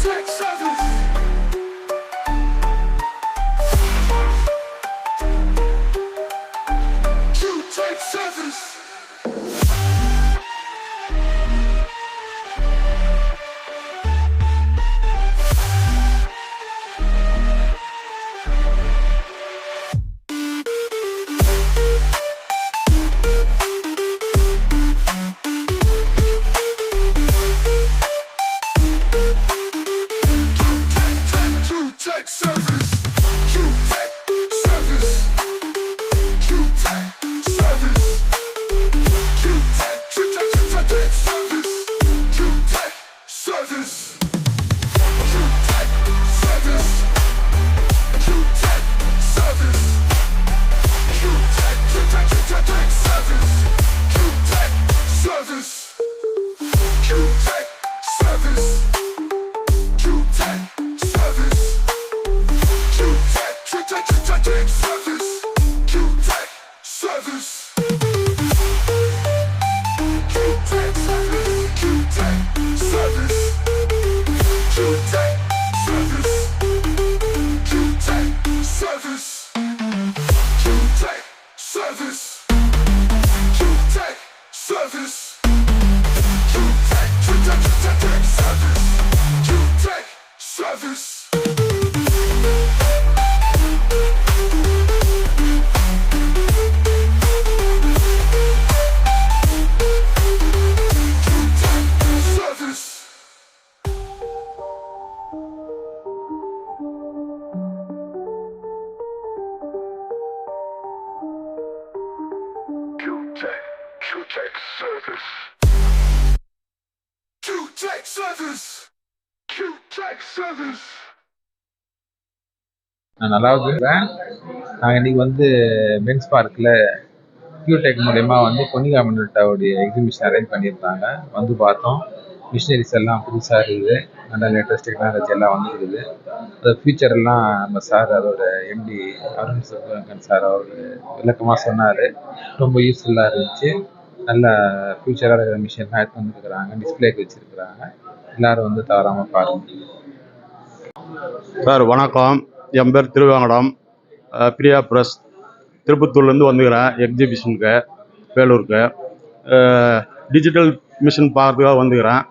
Q-Tech Service. Q-Tech Service. Q-Tech Service. நான் நல்லா இருக்கிறேன். நாங்கள் இன்றைக்கி பென்ஸ் பார்க்கில் கியூடெக் மூலயமா பொன்னிகா மின்னோட்டாவுடைய எக்ஸிபிஷன் அரேஞ்ச் பண்ணியிருந்தாங்க. பார்த்தோம். மிஷினரிஸ் எல்லாம் புதுசாக இருக்குது. நல்ல லேட்டஸ்ட் டெக்னாலஜி எல்லாம் வந்துருக்குது. அது ஃபியூச்சரெல்லாம் நம்ம சார் அதோட எம்டி அருண் சுப்ரங்கன் சார் அவர் விளக்கமாக சொன்னார். ரொம்ப யூஸ்ஃபுல்லாக இருந்துச்சு. நல்ல ஃபியூச்சராக இருக்கிற மிஷின்லாம் எடுத்து வந்துருக்குறாங்க. டிஸ்பிளேக்கு வச்சுருக்குறாங்க. எல்லோரும் தவறாமல் பாருங்கள். சார் வணக்கம். என் பேர் திருவேங்கடம். பிரியா ப்ரெஸ் திருப்பத்தூர்லேருந்து வந்துக்கிறேன் எக்ஸிபிஷனுக்கு வேலூருக்கு. டிஜிட்டல் மிஷின் பார்க்கறதுக்காக வந்துக்கிறேன்.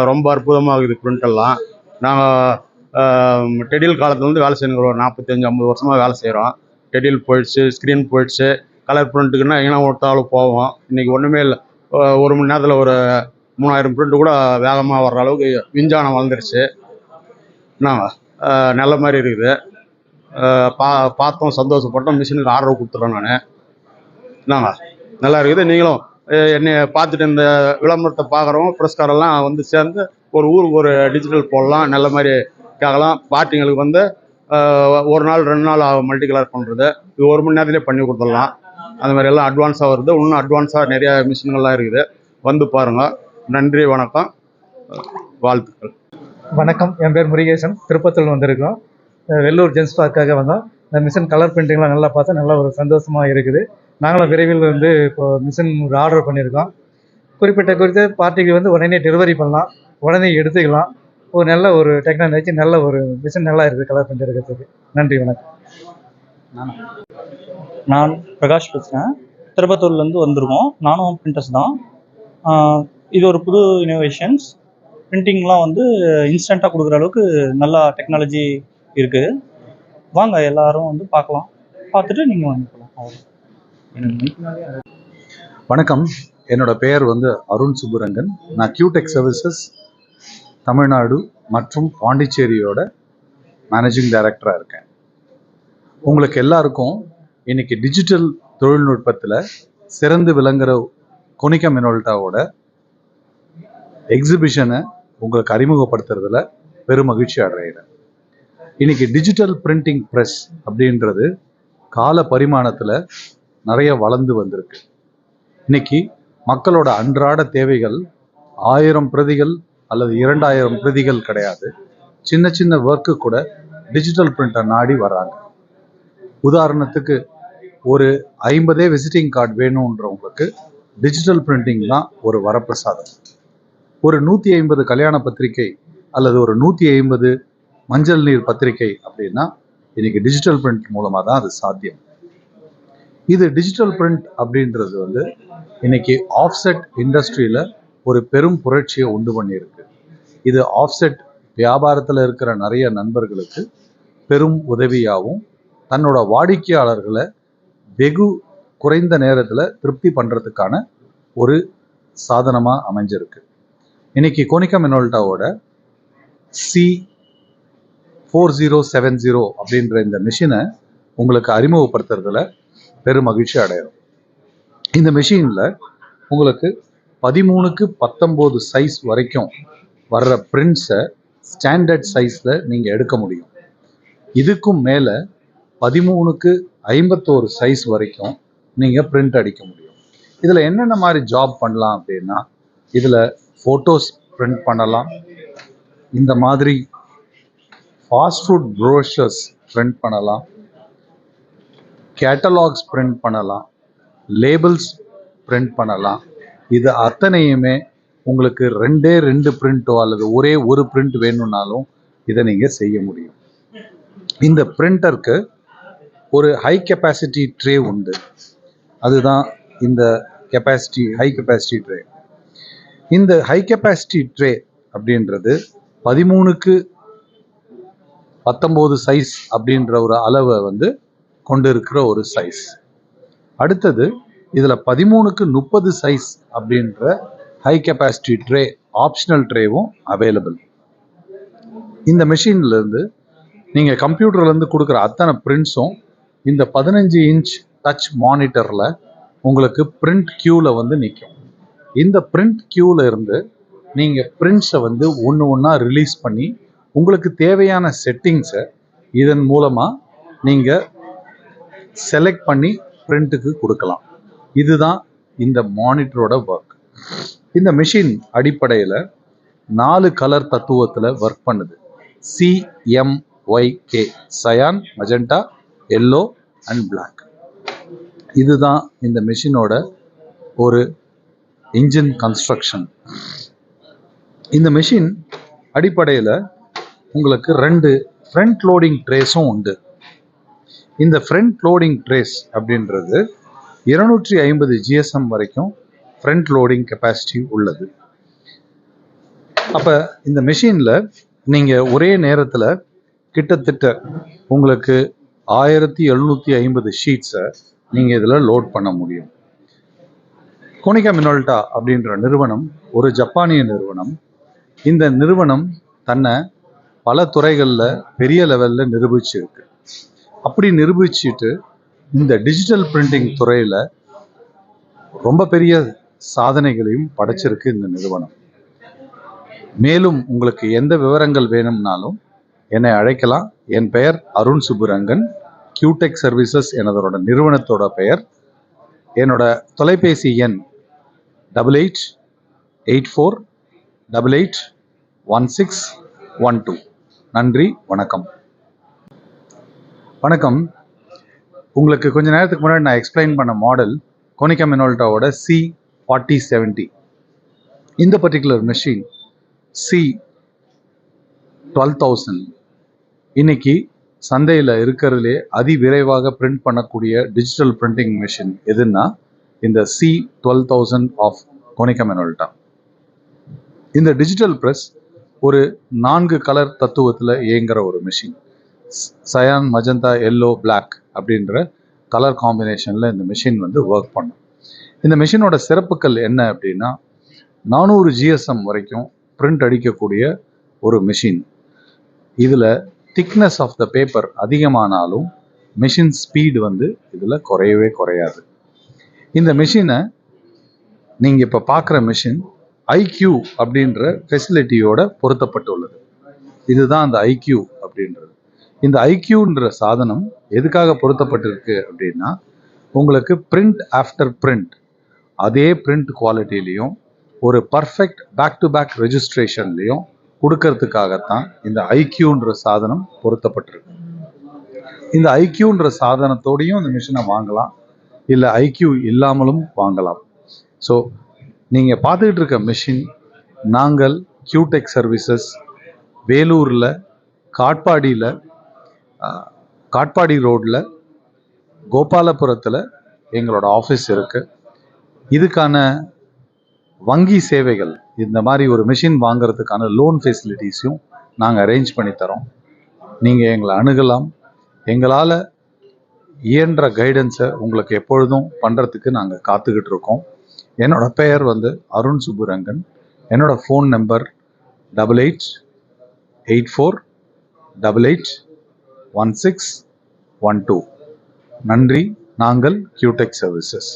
ரொம்ப அற்புதமாக இருக்குது பிரிண்டெல்லாம். நாங்கள் டெடில் காலத்துலேருந்து வேலை செய்யணும். ஒரு 45-50 வருஷமாக வேலை செய்கிறோம். டெடில் போயிடுச்சு, ஸ்க்ரீன் போயிடுச்சு. கலர் பிரிண்ட்டுக்குன்னா எங்கன்னா ஒருத்தாலும் போவோம். இன்றைக்கி ஒன்றுமே இல்லை. ஒரு மணி நேரத்தில் ஒரு 3000 பிரிண்ட்டு கூட வேகமாக வர்ற அளவுக்கு விஞ்ஞானம் வளர்ந்துருச்சு. என்னங்க நல்ல மாதிரி இருக்குது. பார்த்தோம், சந்தோஷப்பட்டோம். மிஷினுக்கு ஆர்டர் கொடுத்துட்றேன் நான். என்னங்க நல்லா இருக்குது. நீங்களும் என்னை பார்த்துட்டு இந்த விளம்பரத்தை பார்க்குறவங்க புரஸ்காரெல்லாம் சேர்ந்து ஒரு ஊருக்கு ஒரு டிஜிட்டல் போடலாம். நல்ல மாதிரி கேட்கலாம். பார்ட்டிங்களுக்கு ஒரு நாள் 2 நாள் ஆகும் மல்டி கலர் பண்ணுறது. இது 1 மணி நேரத்துலேயே பண்ணி கொடுத்துடலாம். அது மாதிரி எல்லாம் அட்வான்ஸாக வருது. இன்னும் அட்வான்ஸாக நிறையா மிஷின்கள்லாம் இருக்குது. பாருங்கள். நன்றி, வணக்கம், வாழ்த்துக்கள். வணக்கம். என் பேர் முருகேசன். திருப்பத்தூர் வந்திருக்கோம். வெள்ளூர் ஜென்ஸ் பார்க்காக வந்தோம். இந்த மிஷின் கலர் பிரிண்டிங்லாம் நல்லா பார்த்தா நல்லா ஒரு சந்தோஷமாக இருக்குது. நாங்களும் விரைவில் இப்போது மிஷின் ஒரு ஆர்டர் பண்ணியிருக்கோம். குறிப்பிட்ட பார்ட்டிக்கு உடனே டெலிவரி பண்ணலாம், உடனே எடுத்துக்கலாம். ஒரு நல்ல ஒரு டெக்னாலஜி, நல்ல ஒரு மிஷின் நல்லா இருக்குது கலர் பிரிண்ட் எடுக்கிறதுக்கு. நன்றி, வணக்கம். நான் பிரகாஷ் பேசுகிறேன். திருப்பத்தூர்லேருந்து வந்திருக்கோம். நானும் பிரிண்டர்ஸ் தான். இது ஒரு புது இனோவேஷன்ஸ். பிரிண்டிங்லாம் இன்ஸ்டண்ட்டாக கொடுக்குற அளவுக்கு நல்லா டெக்னாலஜி இருக்குது. வாங்க எல்லாரும் பார்க்கலாம். பார்த்துட்டு நீங்கள் வாங்கிக்கலாம். வணக்கம். என்னோட பெயர் அருண் சுப்புரங்கன். நான் கியூடெக் சர்வீசஸ் தமிழ்நாடு மற்றும் பாண்டிச்சேரியோட மேனேஜிங் டைரக்டராக இருக்கேன். உங்களுக்கு எல்லாருக்கும் இன்னைக்கு டிஜிட்டல் தொழில்நுட்பத்தில் சிறந்து விளங்குற கொனிகா மின்னோட்டாவோட எக்ஸிபிஷனை உங்களுக்கு அறிமுகப்படுத்துறதுல பெரும் மகிழ்ச்சி அடைகிறேன். இன்னைக்கு டிஜிட்டல் பிரிண்டிங் ப்ரெஸ் அப்படின்றது கால பரிமாணத்தில் நிறைய வளர்ந்து வந்திருக்கு. இன்னைக்கு மக்களோட அன்றாட தேவைகள் 1000 பிரதிகள் அல்லது 2000 பிரதிகள் கிடையாது. சின்ன சின்ன ஒர்க்கு கூட டிஜிட்டல் பிரிண்டை நாடி வராங்க. உதாரணத்துக்கு ஒரு 50 விசிட்டிங் கார்டு வேணுன்றவங்களுக்கு டிஜிட்டல் பிரிண்டிங் தான் ஒரு வரப்பிரசாதம். ஒரு 150 கல்யாண பத்திரிகை அல்லது ஒரு 150 மஞ்சள் நீர் பத்திரிகை அப்படின்னா இன்னைக்கு டிஜிட்டல் பிரிண்ட் மூலமாக தான் அது சாத்தியம். இது டிஜிட்டல் பிரிண்ட் அப்படின்றது வந்து இன்னைக்கு ஆஃப்செட் இண்டஸ்ட்ரியில் ஒரு பெரும் புரட்சியை உண்டு பண்ணியிருக்கு. இது ஆஃப்செட் வியாபாரத்தில் இருக்கிற நிறைய நண்பர்களுக்கு பெரும் உதவியாகவும் தன்னோட வாடிக்கையாளர்களை வெகு குறைந்த நேரத்தில் திருப்தி பண்ணுறதுக்கான ஒரு சாதனமாக அமைஞ்சிருக்கு. இன்னைக்கு கோனிகா மினோல்டாவோட C4070 அப்படின்ற இந்த மிஷினை உங்களுக்கு அறிமுகப்படுத்துறதுல பெரும் மகிழ்ச்சி அடையும். இந்த மிஷினில் உங்களுக்கு 13க்கு 19 சைஸ் வரைக்கும் வர்ற பிரிண்ட்ஸை ஸ்டாண்டர்ட் சைஸில் நீங்கள் எடுக்க முடியும். இதுக்கும் மேலே 13க்கு 51 சைஸ் வரைக்கும் நீங்கள் பிரிண்ட் அடிக்க முடியும். இதில் என்னென்ன மாதிரி ஜாப் பண்ணலாம் அப்படின்னா, இதில் ஃபோட்டோஸ் பிரிண்ட் பண்ணலாம், இந்த மாதிரி ஃபாஸ்ட் ஃபுட் ப்ரோஷர்ஸ் பிரிண்ட் பண்ணலாம், கேட்டலாக்ஸ் பிரிண்ட் பண்ணலாம், லேபிள்ஸ் பிரிண்ட் பண்ணலாம். இது அத்தனையுமே உங்களுக்கு 2 பிரிண்ட்டோ அல்லது ஒரே ஒரு பிரிண்ட் வேணும்னாலும் இதை நீங்கள் செய்ய முடியும். இந்த பிரிண்டருக்கு ஒரு ஹை கெப்பாசிட்டி ட்ரே உண்டு. அதுதான் இந்த ஹை கெப்பாசிட்டி ட்ரே. இந்த ஹை கெப்பாசிட்டி ட்ரே அப்படின்றது 13க்கு 19 சைஸ் அப்படின்ற ஒரு அளவை வந்து கொண்டு இருக்கிற ஒரு சைஸ். அடுத்தது இதில் 13க்கு 30 சைஸ் அப்படின்ற ஹை கெப்பாசிட்டி ட்ரே ஆப்ஷனல் ட்ரேவும் அவைலபிள். இந்த மெஷின்லேருந்து நீங்கள் கம்ப்யூட்டர்லேருந்து கொடுக்குற அத்தனை பிரிண்ட்ஸும் இந்த 15 இன்ச் டச் மானிட்டரில் உங்களுக்கு பிரிண்ட் கியூவில் வந்து நிற்கும். இந்த பிரிண்ட் கியூவில் இருந்து நீங்கள் பிரிண்ட்ஸை வந்து ஒன்று ஒன்றா ரிலீஸ் பண்ணி உங்களுக்கு தேவையான செட்டிங்ஸை இதன் மூலமாக நீங்கள் செலக்ட் பண்ணி பிரிண்ட்டுக்கு கொடுக்கலாம். இதுதான் இந்த மானிட்டரோட ஒர்க். இந்த மிஷின் அடிப்படையில் 4 கலர் தத்துவத்தில் ஒர்க் பண்ணுது. CMYK, cyan, magenta, yellow and black. இதுதான் இந்த மிஷினோட ஒரு இன்ஜின் கன்ஸ்ட்ரக்ஷன். இந்த மிஷின் அடிப்படையில் உங்களுக்கு 2 ஃப்ரண்ட் லோடிங் ட்ரேஸும் உண்டு. இந்த ஃப்ரண்ட் லோடிங் ட்ரேஸ் அப்படின்றது 250 GSM வரைக்கும் ஃப்ரண்ட் லோடிங் கெப்பாசிட்டி உள்ளது. அப்போ இந்த மிஷினில் நீங்கள் ஒரே நேரத்தில் கிட்டத்தட்ட உங்களுக்கு 1750 ஷீட்ஸை நீங்கள் இதில் லோட் பண்ண முடியும். கோனிகா மினோல்டா அப்படின்ற நிறுவனம் ஒரு ஜப்பானிய நிறுவனம். இந்த நிறுவனம் தன்னை பல துறைகளில் பெரிய லெவலில் நிரூபிச்சிருக்கு. அப்படி நிரூபிச்சுட்டு இந்த டிஜிட்டல் பிரிண்டிங் துறையில் ரொம்ப பெரிய சாதனைகளையும் படைச்சிருக்கு இந்த நிறுவனம். மேலும் உங்களுக்கு எந்த விவரங்கள் வேணும்னாலும் என்னை அழைக்கலாம். என் பெயர் அருண் சுப்புரங்கன். கியூடெக் சர்வீசஸ் எனதோட நிறுவனத்தோட பெயர். என்னோட தொலைபேசி எண் 8884881612. நன்றி, வணக்கம். வணக்கம். உங்களுக்கு கொஞ்ச நேரத்துக்கு முன்னாடி நான் எக்ஸ்பிளைன் பண்ண மாடல் கோனிகா மினோல்டாவோட C4070. இந்த பர்டிகுலர் மெஷின் C12000 இன்னைக்கு சந்தையில் இருக்கிறதுலே அதிவிரைவாக பிரிண்ட் பண்ணக்கூடிய டிஜிட்டல் பிரிண்டிங் மெஷின் எதுன்னா இந்த C12000 ஆஃப் கோனிகா மினோல்டா. இந்த டிஜிட்டல் ப்ரெஸ் ஒரு 4 கலர் தத்துவத்தில் இயங்குகிற ஒரு machine. Cyan, magenta, yellow, black அப்படின்ற கலர் காம்பினேஷனில் இந்த மெஷின் வந்து ஒர்க் பண்ணும். இந்த மெஷினோட சிறப்புகள் என்ன அப்படின்னா 400 GSM வரைக்கும் பிரிண்ட் அடிக்கக்கூடிய ஒரு மெஷின். இதில் திக்னஸ் ஆஃப் த பேப்பர் அதிகமானாலும் மெஷின் ஸ்பீடு வந்து இதில் குறையவே குறையாது. இந்த மெஷினை நீங்கள் இப்போ பார்க்குற மெஷின் IQ அப்படின்ற ஃபெசிலிட்டியோட பொருத்தப்பட்டுள்ளது. இதுதான் அந்த IQ அப்படின்றது. இந்த IQன்ற சாதனம் எதுக்காக பொருத்தப்பட்டிருக்கு அப்படின்னா உங்களுக்கு பிரிண்ட் ஆஃப்டர் பிரிண்ட் அதே பிரிண்ட் குவாலிட்டிலையும் ஒரு பர்ஃபெக்ட் பேக் டு பேக் ரெஜிஸ்ட்ரேஷன்லையும் கொடுக்கறதுக்காகத்தான் இந்த IQன்ற சாதனம் பொருத்தப்பட்டிருக்கு. இந்த IQன்ற சாதனத்தோடையும் இந்த மிஷினை வாங்கலாம், இல்லை IQ இல்லாமலும் வாங்கலாம். ஸோ நீங்கள் பார்த்துக்கிட்டு இருக்க மிஷின் நாங்கள் கியூடெக் சர்வீசஸ் வேலூரில் காட்பாடியில் காட்பாடி ரோட்டில் கோபாலபுரத்தில் எங்களோட ஆஃபீஸ் இருக்குது. இதுக்கான வங்கி சேவைகள், இந்த மாதிரி ஒரு மிஷின் வாங்குறதுக்கான லோன் ஃபெசிலிட்டிஸையும் நாங்கள் அரேஞ்ச் பண்ணி தரோம். நீங்கள் எங்களை அணுகலாம். எங்களால் இயன்ற கைடன்ஸை உங்களுக்கு எப்பொழுதும் பண்ணுறதுக்கு நாங்கள் காத்துக்கிட்டு இருக்கோம். என்னோட பெயர் வந்து அருண் சுப்புரங்கன். என்னோட ஃபோன் நம்பர் 8884881612. நன்றி. நாங்கள் கியூடெக் சர்வீசஸ்.